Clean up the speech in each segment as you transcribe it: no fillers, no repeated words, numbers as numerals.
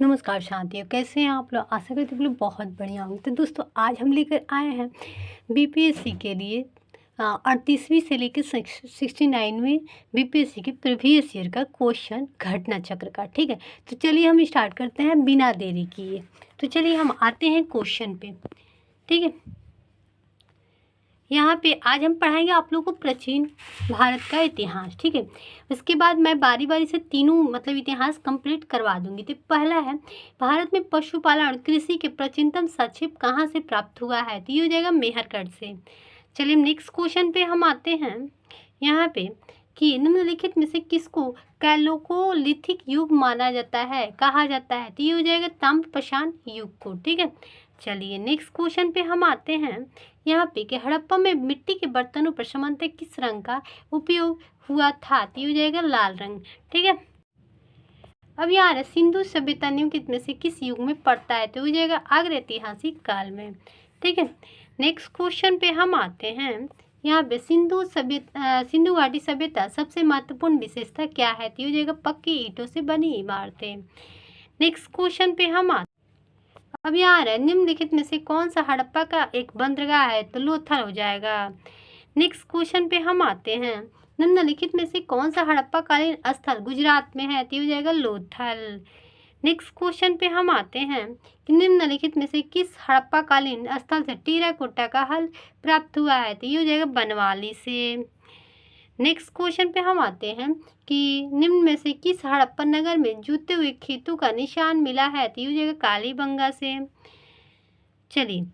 नमस्कार शांतियों, कैसे हैं आप लोग? आशा करते हैं आप लोग बहुत बढ़िया होंगे। तो दोस्तों आज हम लेकर आए हैं बीपीएससी के लिए 38वीं से लेकर 69वीं बीपीएससी के प्रीवियस ईयर का क्वेश्चन घटना चक्र का। ठीक है, तो चलिए हम स्टार्ट करते हैं बिना देरी किए। तो चलिए हम आते हैं क्वेश्चन पे। ठीक है, यहाँ पे आज हम पढ़ाएंगे आप लोगों को प्राचीन भारत का इतिहास। ठीक है, उसके बाद मैं बारी बारी से तीनों इतिहास कंप्लीट करवा दूंगी। तो पहला है, भारत में पशुपालन और कृषि के प्राचीनतम साक्ष्य कहाँ से प्राप्त हुआ है? तो ये हो जाएगा मेहरगढ़ से। चलिए नेक्स्ट क्वेश्चन पे हम आते हैं। यहाँ पे कि निम्नलिखित में से किसको कैलोकोलिथिक युग माना जाता है, कहा जाता है? तो ये हो जाएगा ताम्रपाषाण युग को। ठीक है, चलिए नेक्स्ट क्वेश्चन पे हम आते हैं। यहाँ पे कि हड़प्पा में मिट्टी के बर्तनों पर सामान्यतः किस रंग का उपयोग हुआ था? तो ये हो जाएगा लाल रंग। ठीक है, अब यहाँ है सिंधु सभ्यता निम्नलिखित में से किस युग में पड़ता है? तो हो जाएगा अग्र ऐतिहासिक काल में। ठीक है, नेक्स्ट क्वेश्चन पे हम आते हैं। यहाँ पे सिंधु घाटी सभ्यता सबसे महत्वपूर्ण विशेषता क्या है? तो हो जाएगा पक्की ईंटों से बनी इमारतें। नेक्स्ट क्वेश्चन पे हम आते, अब यहाँ है निम्नलिखित में से कौन सा हड़प्पा का एक बंदरगाह है? तो लोथल हो जाएगा। नेक्स्ट क्वेश्चन पे हम आते हैं। निम्नलिखित में से कौन सा हड़प्पा कालीन स्थल गुजरात में है? तो हो जाएगा लोथल। नेक्स्ट क्वेश्चन पे हम आते हैं कि निम्नलिखित में से किस हड़प्पा कालीन स्थल से टेराकोटा का हल प्राप्त हुआ है? तो ये हो जाएगा बनवाली से। नेक्स्ट क्वेश्चन पे हम आते हैं कि निम्न में से किस हड़प्पा नगर में जूते हुए खेतों का निशान मिला है? तो ये हो जाएगा कालीबंगा से। चलिए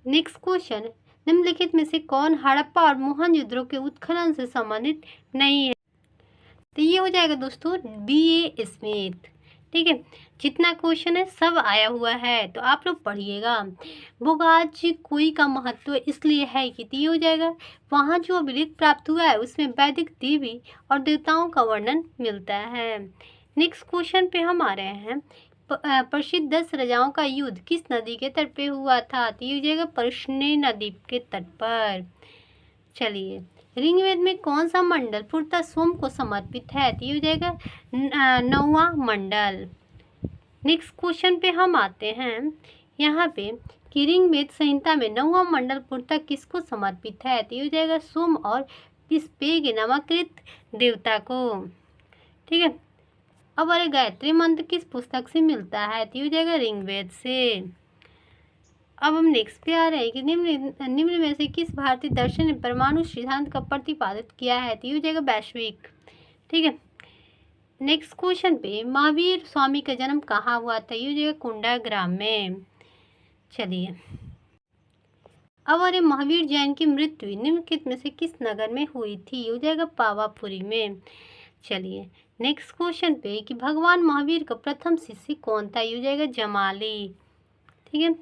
नेक्स्ट क्वेश्चन, निम्नलिखित में से कौन हड़प्पा और मोहनजोदड़ो के उत्खनन से संबंधित नहीं है? तो ये हो जाएगा दोस्तों B.A. स्मिथ। ठीक है, जितना क्वेश्चन है सब आया हुआ है, तो आप लोग पढ़िएगा। बोगाज कोई का महत्व इसलिए है कि ये हो जाएगा वहाँ जो अभिलेख प्राप्त हुआ है उसमें वैदिक देवी और देवताओं का वर्णन मिलता है। नेक्स्ट क्वेश्चन पे हम आ रहे हैं। प्रसिद्ध 10 राजाओं का युद्ध किस नदी के तट पे हुआ था? तो ये हो जाएगा प्रश्न नदी के तट पर। चलिए ऋग्वेद में कौन सा मंडल पूर्णतः सोम को समर्पित है? तो ये हो जाएगा 9वां मंडल। नेक्स्ट क्वेश्चन पे हम आते हैं। यहाँ पे कि ऋग्वेद संहिता में 9वां मंडल पूर्णतः किसको समर्पित है? तो ये हो जाएगा सोम और पिस्पेग नामकृत देवता को। ठीक है, अब अरे गायत्री मंत्र किस पुस्तक से मिलता है? तो ये हो जाएगा ऋग्वेद से। अब हम नेक्स्ट पे आ रहे हैं कि निम्न में से किस भारतीय दर्शन ने परमाणु सिद्धांत का प्रतिपादित किया है? तो ये हो जाएगा वैश्विक। ठीक है, नेक्स्ट क्वेश्चन पे महावीर स्वामी का जन्म कहाँ हुआ था? ये हो जाएगा कुंडाग्राम में। चलिए अब अरे महावीर जैन की मृत्यु निम्नलिखित में से किस नगर में हुई थी? ये हो जाएगा पावापुरी में। चलिए नेक्स्ट क्वेश्चन पे कि भगवान महावीर का प्रथम शिष्य कौन था? ये हो जाएगा जमाली। ठीक है,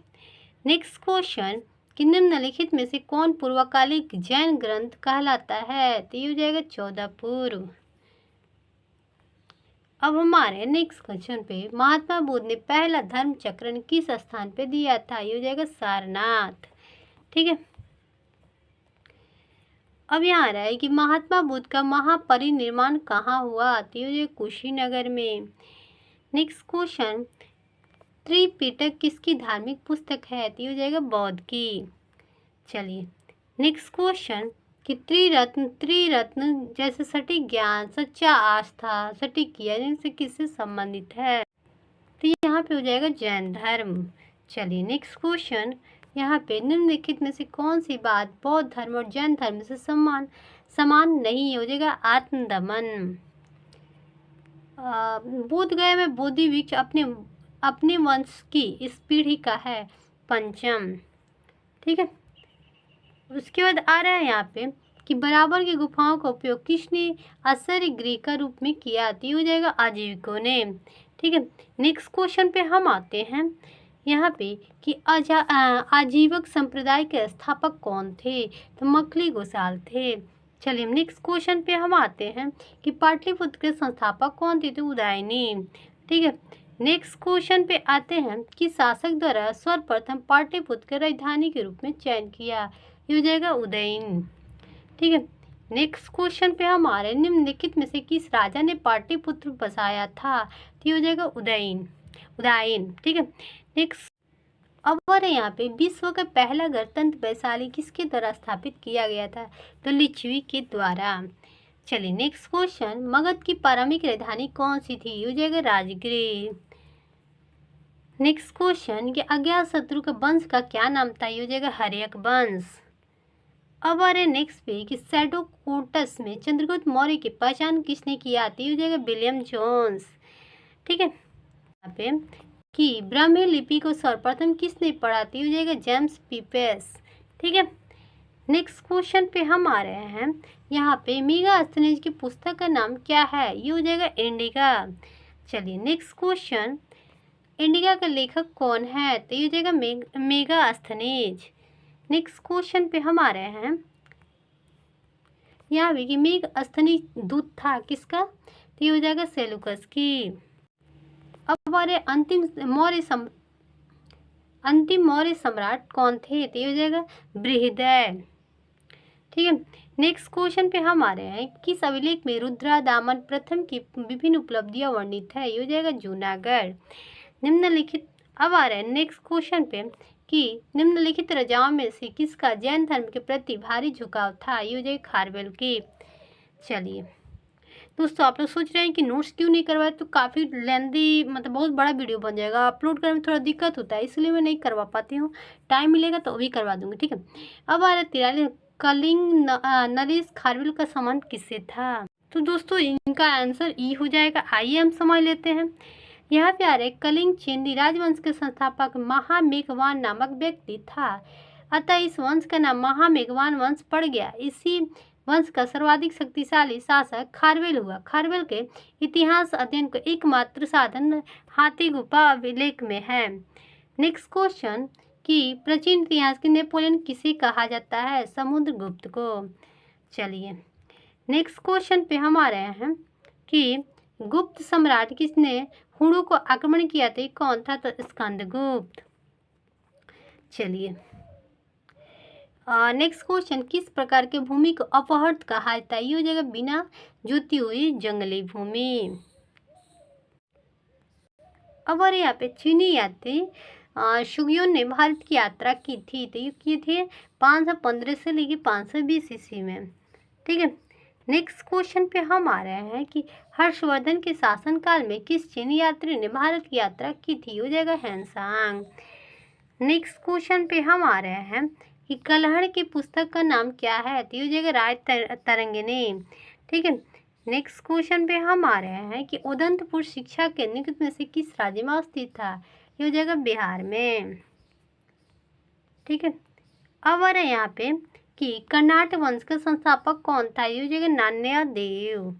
नेक्स्ट क्वेश्चन कि निम्नलिखित में से कौन पूर्वकालिक जैन ग्रंथ कहलाता है? तो ये हो जाएगा 14 पूर्व। अब हमारे नेक्स्ट क्वेश्चन पे महात्मा बुद्ध ने पहला धर्म चक्रण किस स्थान पे दिया था? ये हो जाएगा सारनाथ। ठीक है, अब यहाँ आ रहा है कि महात्मा बुद्ध का महापरिनिर्वाण कहाँ हुआ? तो ये हो जाएगा कुशीनगर में। नेक्स्ट क्वेश्चन, त्रिपिटक किसकी धार्मिक पुस्तक है? तो ये हो जाएगा बौद्ध की। चलिए नेक्स्ट क्वेश्चन कि त्रिरत्न जैसे सटीक ज्ञान, सच्चा आस्था, सटीक ज्ञान से किससे संबंधित है? तो यहाँ पे हो जाएगा जैन धर्म। चलिए नेक्स्ट क्वेश्चन, यहाँ पे निम्नलिखित में से कौन सी बात बौद्ध धर्म और जैन धर्म से समान नहीं? हो जाएगा आत्मदमन। बोध गया में बोधि वृक्ष अपने वंश की इस पीढ़ी का है पंचम। ठीक है, उसके बाद आ रहा है यहाँ पे कि बराबर की गुफाओं का उपयोग किसने आश्चर्य गृह का रूप में किया? तो हो जाएगा आजीविकों ने। ठीक है, नेक्स्ट क्वेश्चन पे हम आते हैं। यहाँ पे कि आजीवक संप्रदाय के स्थापक कौन थे? तो मखली गोसाल थे। चलिए नेक्स्ट क्वेश्चन पे हम आते हैं कि पाटलिपुत्र के संस्थापक कौन थे? तो उदयनी। ठीक है, नेक्स्ट क्वेश्चन पे आते हैं कि शासक द्वारा सर्वप्रथम पाटलिपुत्र के राजधानी के रूप में चयन किया? ये हो जाएगा उदयन। ठीक है, नेक्स्ट क्वेश्चन पे हमारे निम्नलिखित में से किस राजा ने पाटलिपुत्र बसाया था? तो ये हो जाएगा उदयन। ठीक है। नेक्स्ट अब आ रहे यहाँ पे विश्व का पहला गणतंत्र वैशाली किसके द्वारा स्थापित किया गया था? तो लिच्छवी के द्वारा। चलिए नेक्स्ट क्वेश्चन, मगध की प्रारंभिक राजधानी कौन सी थी? हो जाएगा राजगृह। नेक्स्ट क्वेश्चन, कि अज्ञातशत्रु के वंश का क्या नाम था? ये हो जाएगा हर्यक वंश। अब आ रहे नेक्स्ट पे कि सैडोकोटस में चंद्रगुप्त मौर्य की पहचान किसने किया थी? हो जाएगा विलियम जोन्स। ठीक है। यहाँ पे कि ब्राह्मी लिपि को सर्वप्रथम किसने पढ़ा थी? हो जाएगा जेम्स पीपेस। ठीक है। नेक्स्ट क्वेश्चन पे हम आ रहे हैं, यहाँ पे मेगास्थनीज की पुस्तक का नाम क्या है? ये हो जाएगा इंडिका। चलिए नेक्स्ट क्वेश्चन, इंडिका का लेखक कौन है? तो ये हो जाएगा मेगास्थनीज। नेक्स्ट क्वेश्चन पे हम आ रहे हैं, यहाँ पे कि मेगास्थनीज दूत था किसका? तो ये हो जाएगा सेलुकस की। अब हमारे अंतिम मौर्य सम्राट कौन थे? तो ये हो जाएगा बृहदय। ठीक है। नेक्स्ट क्वेश्चन पे हम आ रहे हैं, किस अभिलेख में रुद्रदामन प्रथम की विभिन्न उपलब्धियां वर्णित है? ये हो जाएगा जूनागढ़। निम्नलिखित अब आ रहे हैं नेक्स्ट क्वेश्चन पे कि निम्नलिखित राजाओं में से किसका जैन धर्म के प्रति भारी झुकाव था? ये हो जाएगा खारवेल की। चलिए दोस्तों, आप लोग सोच रहे हैं कि नोट्स क्यों नहीं करवाए, तो काफ़ी लेंदी मतलब बहुत बड़ा वीडियो बन जाएगा, अपलोड करने में थोड़ा दिक्कत होता है, इसलिए मैं नहीं करवा पाती हूँ। टाइम मिलेगा तो भी करवा दूँगी। ठीक है। अब आ रहा 43, कलिंग नरेश खारवेल का संबंध किससे था? तो दोस्तों इनका आंसर ई हो जाएगा। आइए हम समझ लेते हैं। यहाँ पे आ रहे कलिंग चेंदी राजवंश के संस्थापक महामेघवान नामक व्यक्ति था, अतः इस वंश का नाम महामेघवान वंश पड़ गया। इसी वंश का सर्वाधिक शक्तिशाली शासक खारवेल हुआ। खारवेल के इतिहास अध्ययन का एकमात्र साधन हाथी गुफा अभिलेख में है। नेक्स्ट क्वेश्चन, कि प्राचीन इतिहास के नेपोलियन किसे कहा जाता है? समुद्रगुप्त को। चलिए नेक्स्ट क्वेश्चन पे हम आ रहे हैं कि गुप्त सम्राट किसने हुणों को आक्रमण किया था? कौन था? तो स्कंदगुप्त। चलिए नेक्स्ट क्वेश्चन, किस प्रकार के भूमि को अपहर्त कहा जाता है? ये हो जाएगा बिना जोती हुई जंगली भूमि। अब और यहाँ पे चीनी यात्री शुगियों ने भारत की यात्रा की थी, तो ये किए थे 515 से लेके 520 ईस्वी में। ठीक है। नेक्स्ट क्वेश्चन पे हम आ रहे हैं कि हर्षवर्धन के शासनकाल में किस चीनी यात्री ने भारत की यात्रा की थी? हो जाएगा हैंसांग। नेक्स्ट क्वेश्चन पे हम आ रहे हैं कि कलहड़ की पुस्तक का नाम क्या है? तो हो जाएगा राज तरंगिणी। ठीक है। नेक्स्ट क्वेश्चन पे हम आ रहे हैं कि उदंतपुर शिक्षा केंद्र निम्नलिखित में से किस राज्य में स्थित था? ये हो जाएगा बिहार में। ठीक है। अब आ रहे हैं यहाँ पे कि कर्नाटक वंश का संस्थापक कौन था? ये हो जाएगा नान्यदेव।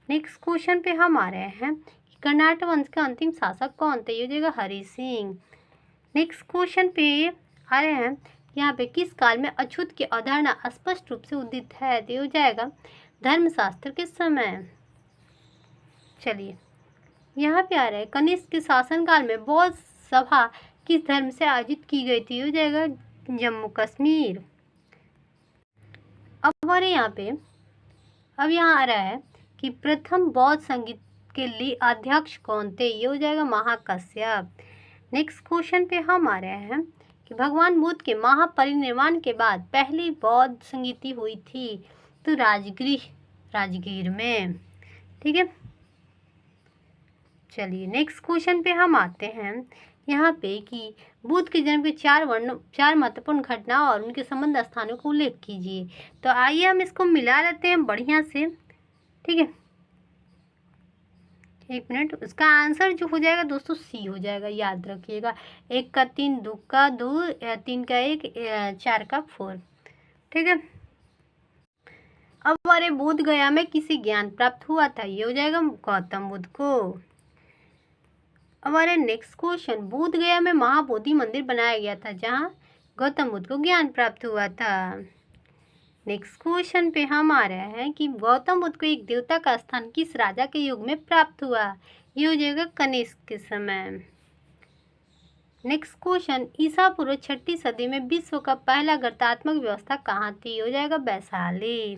नेक्स्ट क्वेश्चन पे हम आ रहे हैं कि कर्नाटक वंश का अंतिम शासक कौन था? ये हो जाएगा हरि सिंह। नेक्स्ट क्वेश्चन पे आ रहे हैं, यहाँ पे किस काल में अछूत की अवधारणा स्पष्ट रूप से उदित है? तो हो जाएगा धर्मशास्त्र के समय। चलिए यहाँ पे आ रहा है, कनिष्क के शासनकाल में बौद्ध सभा किस धर्म से आयोजित की गई थी? हो जाएगा जम्मू कश्मीर। अब हमारे यहाँ पे अब यहाँ आ रहा है कि प्रथम बौद्ध संगीत के लिए अध्यक्ष कौन थे? ये हो जाएगा महाकश्यप। नेक्स्ट क्वेश्चन पे हम आ रहे हैं कि भगवान बुद्ध के महापरिनिर्वाण के बाद पहली बौद्ध संगीति हुई थी, तो राजगीर में। ठीक है। चलिए नेक्स्ट क्वेश्चन पे हम आते हैं यहाँ पे कि बुद्ध के जन्म के 4 महत्वपूर्ण घटनाओं और उनके संबंध स्थानों को उल्लेख कीजिए। तो आइए हम इसको मिला लेते हैं बढ़िया से। ठीक है। एक मिनट, उसका आंसर जो हो जाएगा दोस्तों सी हो जाएगा, याद रखिएगा। 1 का 3, 2 का 2, 3 का 1, 4 का 4। ठीक है। अब हमारे बोध गया में किसे ज्ञान प्राप्त हुआ था? ये हो जाएगा गौतम बुद्ध को। हमारे नेक्स्ट क्वेश्चन, बोध गया में महाबोधि मंदिर बनाया गया था जहाँ गौतम बुद्ध को ज्ञान प्राप्त हुआ था। नेक्स्ट क्वेश्चन पे हम आ रहे हैं कि गौतम बुद्ध को एक देवता का स्थान किस राजा के युग में प्राप्त हुआ? ये हो जाएगा कनिष्क के समय। नेक्स्ट क्वेश्चन, ईसा पूर्व 6वीं सदी में विश्व का पहला गणितात्मक व्यवस्था कहाँ थी? हो जाएगा वैशाली।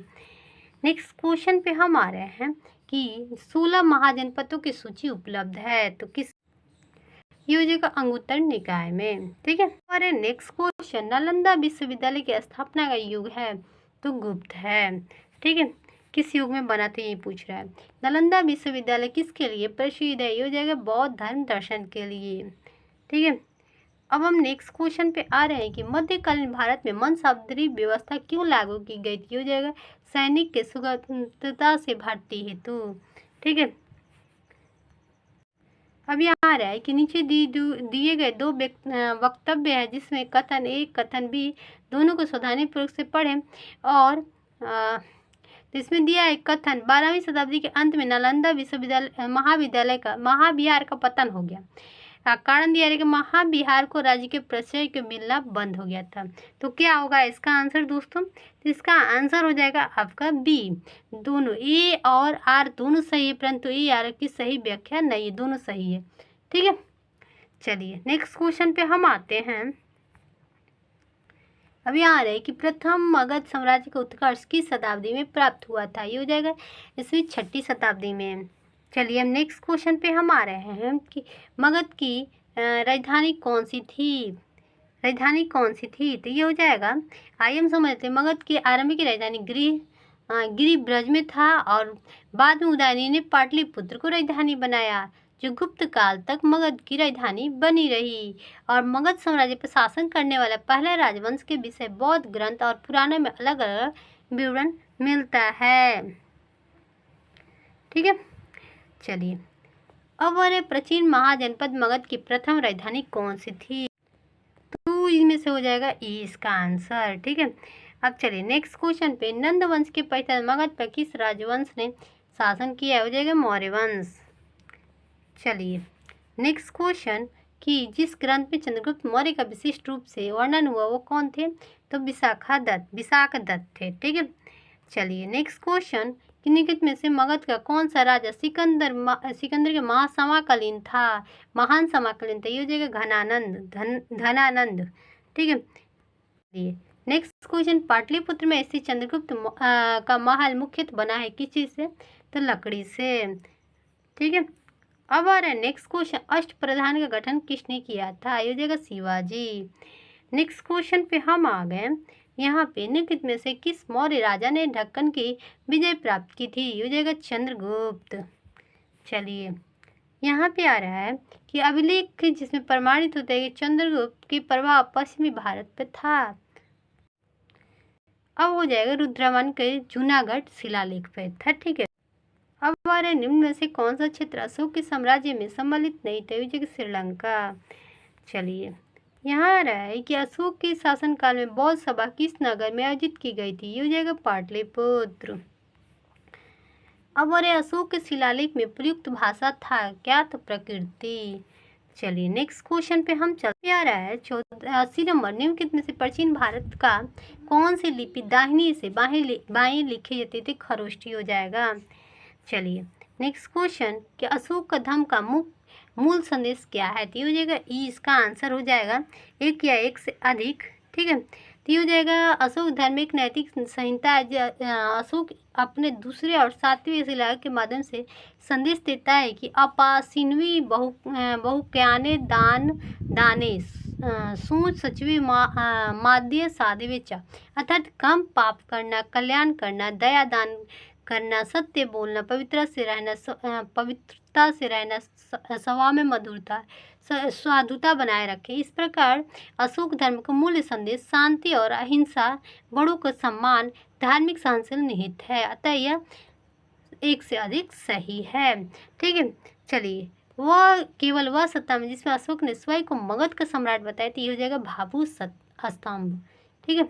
नेक्स्ट क्वेश्चन पे हम आ रहे हैं कि 16 महाजनपदों की सूची उपलब्ध है तो किस योजना का अंगुत्तर निकाय में, ठीक है। हमारे नेक्स्ट क्वेश्चन, नालंदा विश्वविद्यालय की स्थापना का युग है तो गुप्त है, ठीक है। किस युग में बना था ये पूछ रहा है। नालंदा विश्वविद्यालय किसके लिए प्रसिद्ध है, ये हो जाएगा बौद्ध धर्म दर्शन के लिए, ठीक है। अब हम नेक्स्ट क्वेश्चन पे आ रहे हैं कि मध्यकालीन भारत में मनसाबदरी व्यवस्था क्यों लागू की गई थी, ये हो जाएगा सैनिक के स्वतंत्रता से भर्ती हेतु, ठीक है। अब यहाँ आ रहा है कि नीचे दिए गए दो वक्तव्य है जिसमें कथन ए कथन बी दोनों को सावधानीपूर्वक से पढ़ें और तो इसमें दिया है कथन 12वीं शताब्दी के अंत में नालंदा विश्वविद्यालय महाविद्यालय का महाविहार का पतन हो गया। कारण दिया है कि महाविहार को राज्य के प्रशय के मिलना बंद हो गया था। तो क्या होगा इसका आंसर दोस्तों, तो इसका आंसर हो जाएगा आपका बी। दोनों ए और आर दोनों सही है, परंतु ए आर की सही व्याख्या नहीं है, दोनों सही है, ठीक है। चलिए नेक्स्ट क्वेश्चन पे हम आते हैं। अब यहाँ आ रहे हैं कि प्रथम मगध साम्राज्य का उत्कर्ष किस शताब्दी में प्राप्त हुआ था, ये हो जाएगा इसमें 6वीं शताब्दी में। चलिए हम नेक्स्ट क्वेश्चन पे हम आ रहे हैं कि मगध की राजधानी कौन सी थी, तो ये हो जाएगा, आइए हम समझते हैं। मगध की आरंभिक राजधानी गिरिब्रज में था और बाद में उदयनी ने पाटलिपुत्र को राजधानी बनाया जो गुप्त काल तक मगध की राजधानी बनी रही। और मगध साम्राज्य पर शासन करने वाला पहला राजवंश के विषय बौद्ध ग्रंथ और पुराणों में अलग अलग विवरण मिलता है, ठीक है। चलिए अब प्राचीन महाजनपद मगध की प्रथम राजधानी कौन सी थी, तो इनमें से हो जाएगा ई इसका आंसर, ठीक है। अब चलिए नेक्स्ट क्वेश्चन पे, नंद वंश के पश्चात मगध पर किस राजवंश ने शासन किया, हो जाएगा मौर्य वंश। चलिए नेक्स्ट क्वेश्चन कि जिस ग्रंथ में चंद्रगुप्त मौर्य का विशिष्ट रूप से वर्णन हुआ वो कौन थे, तो विशाख दत्त थे, ठीक है। चलिए नेक्स्ट क्वेश्चन कि निम्नलिखित में से मगध का कौन सा राजा सिकंदर के महान समाकालीन था, ये हो जाएगा धनानंद, ठीक है। चलिए नेक्स्ट क्वेश्चन, पाटलिपुत्र में स्थित चंद्रगुप्त का महल मुख्यतः बना है किस चीज से, तो लकड़ी से, ठीक है। अब आ रहा है नेक्स्ट क्वेश्चन, अष्ट प्रधान का गठन किसने किया था, ये हो जाएगा शिवाजी। नेक्स्ट क्वेश्चन पे हम आ गए, यहाँ पे निम्नलिखित में से किस मौर्य राजा ने ढक्कन की विजय प्राप्त की थी, ये हो जाएगा चंद्रगुप्त। चलिए यहाँ पे आ रहा है कि अभिलेख जिसमें प्रमाणित होता है कि चंद्रगुप्त की प्रभाव पश्चिमी भारत पे था। अब हो जाएगा रुद्रमन के जूनागढ़ शिलालेख पे था, ठीक है। अब हमारे निम्न में से कौन सा क्षेत्र अशोक के साम्राज्य में सम्मिलित नहीं था, जगह श्रीलंका। चलिए यहाँ आ रहा है कि अशोक के शासनकाल में बौद्ध सभा किस नगर में आयोजित की गई थी, ये हो जाएगा पाटलिपुत्र। अब और अशोक के शिलालेख में प्रयुक्त भाषा था क्या, तो प्रकृति। चलिए नेक्स्ट क्वेश्चन पे हम चलते आ रहा है 80 नंबर, निम्नलिखित में से प्राचीन भारत का कौन सी लिपि दाहिनी से बाएं लिखी जाती थी, खरोष्ठी हो जाएगा। चलिए नेक्स्ट क्वेश्चन कि अशोक का धर्म का मूल संदेश क्या है, तो ये हो जाएगा ई इसका आंसर हो जाएगा एक या एक से अधिक, ठीक है। तो ये हो जाएगा अशोक धर्म एक नैतिक संहिता है। अशोक अपने दूसरे और 7वें शिला के माध्यम से संदेश देता है कि अपासिनवी बहुक्याने दाने सूच सचवी माध्य साधवे चा, अर्थात कम पाप करना, कल्याण करना, दया दान करना, सत्य बोलना, पवित्रता से रहना, स्वभाव में मधुरता, साधुता बनाए रखे। इस प्रकार अशोक धर्म का मूल्य संदेश शांति और अहिंसा, बड़ों का सम्मान, धार्मिक सहनशील निहित है, अतः यह एक से अधिक सही है, ठीक है। चलिए वह केवल वह सत्ता में जिसमें अशोक ने स्वयं को मगध का सम्राट बताया, तो ये हो जाएगा भाभू स्तंभ, ठीक है।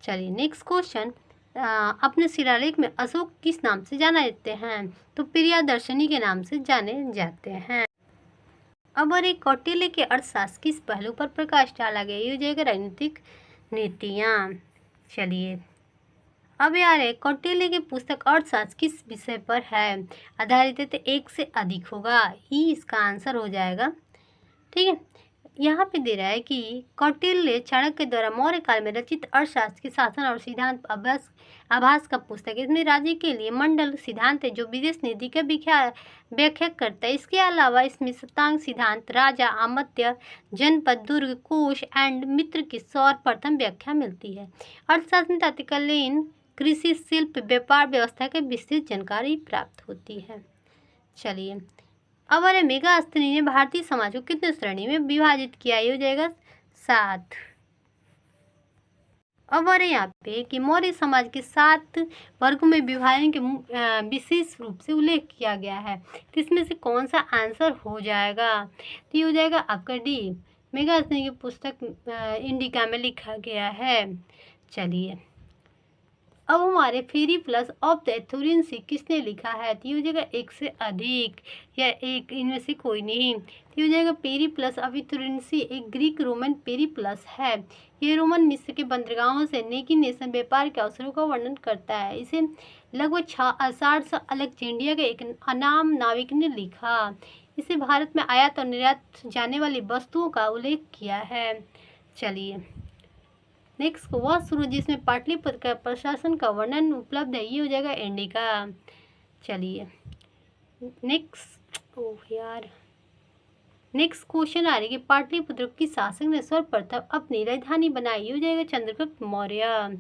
चलिए नेक्स्ट क्वेश्चन, अपने शिलालेख में अशोक किस नाम से जाना जाते हैं, तो प्रियदर्शनी के नाम से जाने जाते हैं। अब और एक कौटिल्य के अर्थशास्त्र किस पहलू पर प्रकाश डाला गया, ये हो जाएगा राजनीतिक नीतियाँ। चलिए अब यार है कौटिल्य की पुस्तक अर्थशास्त्र किस विषय पर है आधारित है, तो एक से अधिक होगा, ई इसका आंसर हो जाएगा, ठीक है। यहाँ पे दे रहा है कि कौटिल्य चाणक्य द्वारा मौर्य काल में रचित अर्थशास्त्र के शासन और सिद्धांत आभास का पुस्तक है। इसमें राज्य के लिए मंडल सिद्धांत है जो विदेश नीति का व्याख्या करता है। इसके अलावा इसमें सप्तांग सिद्धांत, राजा, आमत्य, जनपद, दुर्ग, कोश एंड मित्र की सर्वप्रथम व्याख्या मिलती है। अर्थशास्त्र में तत्कालीन कृषि, शिल्प, व्यापार व्यवस्था की विस्तृत जानकारी प्राप्त होती है। चलिए, अब मेगास्थनी ने भारतीय समाज को कितने श्रेणी में विभाजित किया? ये हो जाएगा 7। अब यहाँ पे कि मौर्य समाज के 7 वर्गों में विभाजन के विशेष रूप से उल्लेख किया गया है। तो इसमें से कौन सा आंसर हो जाएगा? तो ये हो जाएगा आपका डी। मेगास्थनी की पुस्तक इंडिका में लिखा गया है। चलिए, अब हमारे फेरी प्लस ऑफ द एथुरिन सी किसने लिखा है? तो ये हो जाएगा एक से अधिक या एक, इनमें से कोई नहीं। तो ये हो जाएगा पेरी प्लस ऑफ एथुरिन सी एक ग्रीक रोमन पेरी प्लस है। ये रोमन मिस्र के बंदरगाहों से नेशन व्यापार के अवसरों का वर्णन करता है। इसे लगभग 60 अलेक्जेंड्रिया के एक अनाम नाविक ने लिखा। इसे भारत में आयात और निर्यात जाने वाली वस्तुओं का उल्लेख किया है। चलिए, नेक्स्ट वह सूरज जिसमें पाटलिपुत्र का प्रशासन का वर्णन उपलब्ध है। ये हो जाएगा इंडिका। चलिए, नेक्स्ट क्वेश्चन आ रही है कि पाटलिपुत्र की शासक ने सर्वप्रथम अपनी राजधानी बनाई। ये हो जाएगा चंद्रगुप्त मौर्य।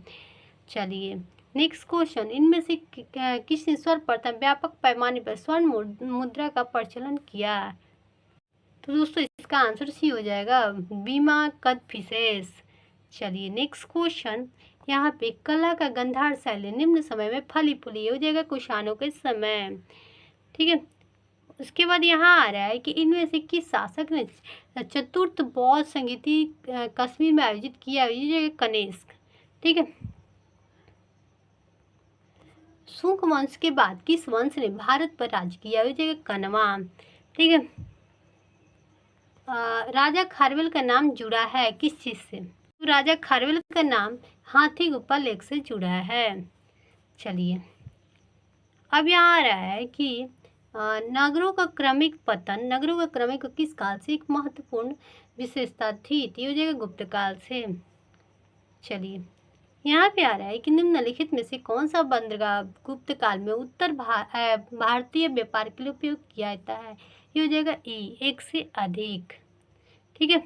चलिए, नेक्स्ट क्वेश्चन, इनमें से किसने सर्वप्रथम व्यापक पैमाने पर स्वर्ण मुद्रा का प्रचलन किया? तो दोस्तों इसका आंसर सी हो जाएगा, बीमा कदफिसेस। चलिए, नेक्स्ट क्वेश्चन, यहाँ पे कला का गंधार शैली निम्न समय में फली फूली हो जाएगा कुषाणों के समय। ठीक है, उसके बाद यहाँ आ रहा है कि इनमें से किस शासक ने चतुर्थ बौद्ध संगीति कश्मीर में आयोजित किया? ये जाएगा कनिष्क। ठीक है, शुंग वंश के बाद किस वंश ने भारत पर राज किया? ये जाएगा कण्वा। ठीक है, राजा खारवेल का नाम जुड़ा है किस चीज से? तो राजा खारवेल का नाम हाथी गुफा लेक से जुड़ा है। चलिए, अब यहाँ आ रहा है कि नगरों का क्रमिक किस काल से एक महत्वपूर्ण विशेषता थी? तो ये हो जाएगा गुप्त काल से। चलिए, यहाँ पे आ रहा है कि निम्नलिखित में से कौन सा बंदरगाह गुप्त काल में उत्तर भारतीय व्यापार के लिए उपयोग किया जाता है? ये हो जाएगा ई, एक से अधिक। ठीक है,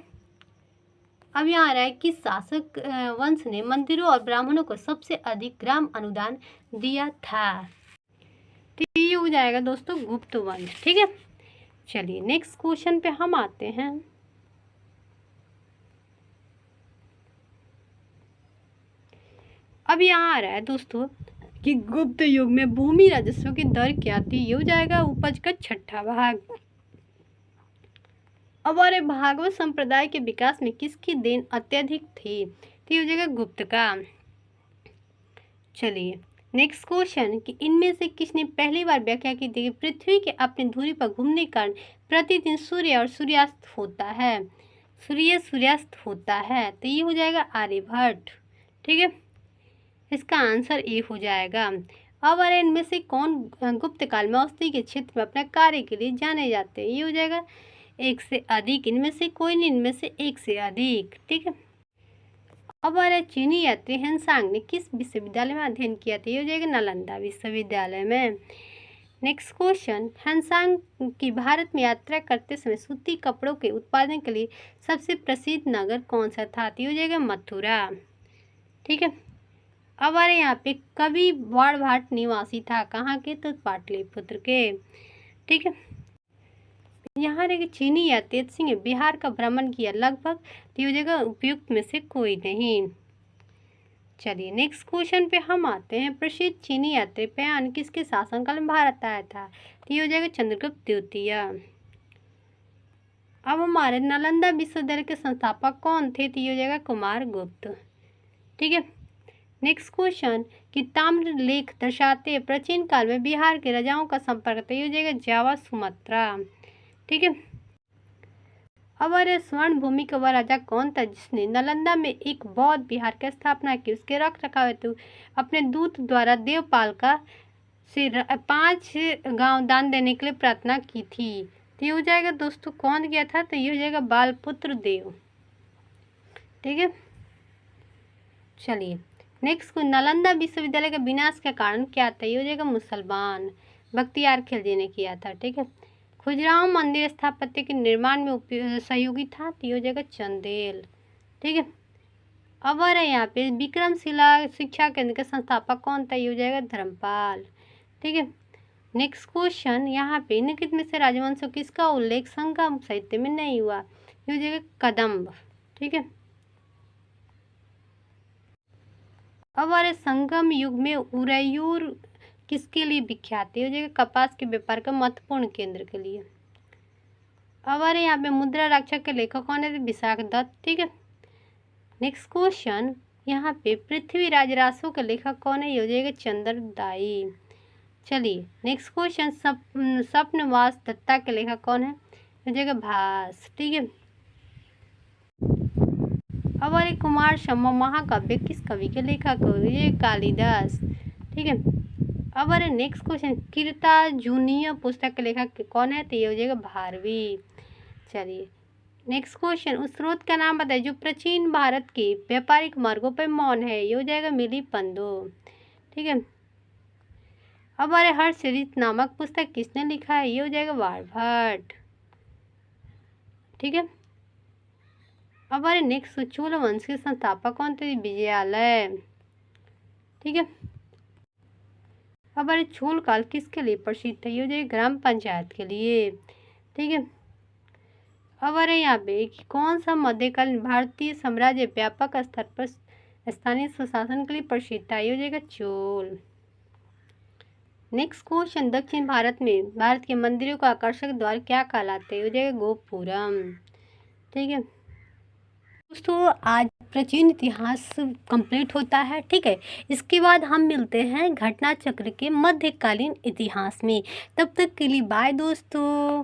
अब यहाँ आ रहा है कि शासक वंश ने मंदिरों और ब्राह्मणों को सबसे अधिक ग्राम अनुदान दिया था? तो ये हो जाएगा दोस्तों गुप्त वंश। ठीक है, चलिए नेक्स्ट क्वेश्चन पे हम आते हैं। अब यहाँ आ रहा है दोस्तों कि गुप्त युग में भूमि राजस्व की दर क्या थी? ये हो जाएगा उपज का 6ठा भाग। अब और भागवत संप्रदाय के विकास में किसकी देन अत्यधिक थी? तो ये हो जाएगा गुप्त का। चलिए नेक्स्ट क्वेश्चन कि इनमें से किसने पहली बार व्याख्या की थी कि पृथ्वी के अपनी धुरी पर घूमने के कारण प्रतिदिन सूर्य और सूर्यास्त होता है, सूर्यास्त होता है? तो ये हो जाएगा आर्यभट्ट। ठीक है, इसका आंसर ए हो जाएगा। अब अरे इनमें से कौन गुप्त काल में औषधि के क्षेत्र में अपने कार्य के लिए जाने जाते हैं? ये हो जाएगा एक से अधिक। इनमें से कोई नहीं, इनमें से एक से अधिक। ठीक है, अब अरे चीनी यात्री हेनसांग ने किस विश्वविद्यालय में अध्ययन किया था? ये हो जाएगा नालंदा विश्वविद्यालय में। नेक्स्ट क्वेश्चन, हेनसांग की भारत में यात्रा करते समय सूती कपड़ों के उत्पादन के लिए सबसे प्रसिद्ध नगर कौन सा था? तो ये हो जाएगा मथुरा। ठीक है, अब अरे यहाँ पे कवि बाणभट्ट निवासी था कहाँ के? तो पाटलिपुत्र के। ठीक है, यहाँ रहे चीनी यात्री सिंह बिहार का भ्रमण किया लगभग। तो ये हो जाएगा उपयुक्त में से कोई नहीं। चलिए नेक्स्ट क्वेश्चन पे हम आते हैं। प्रसिद्ध चीनी यात्री पैन किसके शासनकाल में भारत आया था? तो ये हो जाएगा चंद्रगुप्त द्वितीय। अब हमारे नालंदा विश्वविद्यालय के संस्थापक कौन थे? तो ये हो जाएगा कुमारगुप्त। ठीक है, नेक्स्ट क्वेश्चन कि ताम्र लेख दर्शाते प्राचीन काल में बिहार के राजाओं का संपर्क था? ये हो जाएगा जावा सुमात्रा। ठीक है, अब अरे स्वर्ण भूमि का वह राजा कौन था जिसने नालंदा में एक बौद्ध विहार की स्थापना की? उसके रख रखाव हेतु अपने दूत द्वारा देवपाल का से 5 गांव दान देने के लिए प्रार्थना की थी। तो ये हो जाएगा दोस्तों कौन किया था, तो ये हो जाएगा बालपुत्र देव। ठीक है, चलिए नेक्स्ट को नालंदा विश्वविद्यालय का विनाश का कारण क्या था, ये हो जाएगा मुसलमान, बख्तियार खिलजी ने किया था। ठीक है, खुजराहो मंदिर स्थापत्य के निर्माण में सहयोगी था, तो ये हो जाएगा चंदेल। ठीक है, अब आ रहे हैं यहाँ पे विक्रमशिला शिक्षा केंद्र के संस्थापक कौन था, ये हो जाएगा धर्मपाल। ठीक है, नेक्स्ट क्वेश्चन यहाँ पे निम्नलिखित में से राजवंशों किसका उल्लेख संगम साहित्य में नहीं हुआ, ये हो जाएगा कदम्ब। ठीक है, अब आ रहे संगम युग में उरैयूर किसके लिए विख्यात है, हो जाएगा कपास के व्यापार का महत्वपूर्ण केंद्र के लिए। अब आ रहे यहाँ पे मुद्रा रक्षक के लेखक कौन है, विशाख दत्त। ठीक है, नेक्स्ट क्वेश्चन यहाँ पे पृथ्वीराज रासो के लेखक कौन है, ये हो जाएगा चंद्रदाई। चलिए नेक्स्ट क्वेश्चन स्वप्नवास दत्ता के लेखक कौन है, हो जाएगा भास। ठीक है, अब अरे कुमार शर्मा महाकाव्य किस कवि के लेखक हो, ये कालिदास। ठीक है, अब अरे नेक्स्ट क्वेश्चन कीर्ता जूनियर पुस्तक के लेखक कौन है, तो ये हो जाएगा भारवी। चलिए नेक्स्ट क्वेश्चन उस स्रोत का नाम बताइए जो प्राचीन भारत के व्यापारिक मार्गों पर मौन है, ये हो जाएगा मिली पंदो। ठीक है, अब अरे हर्षचरित नामक पुस्तक किसने लिखा है, ये हो जाएगा वार्भट। ठीक है, अब अरे नेक्स्ट चोल वंश के संस्थापक कौन थे, विजयालय। ठीक है, अब अरे चोल काल किसके लिए प्रसिद्ध है, ये हो जाएगा ग्राम पंचायत के लिए। ठीक है, अब अरे यहाँ पे कौन सा मध्यकालीन भारतीय साम्राज्य व्यापक स्तर पर स्थानीय सुशासन के लिए प्रसिद्ध था, ये हो जाएगा चोल। नेक्स्ट क्वेश्चन दक्षिण भारत में भारत के मंदिरों का आकर्षक द्वार क्या कहलाते हैं, हो जाएगा गोपुरम। ठीक है दोस्तों, आज प्राचीन इतिहास कंप्लीट होता है। ठीक है, इसके बाद हम मिलते हैं घटना चक्र के मध्यकालीन इतिहास में। तब तक के लिए बाय दोस्तों।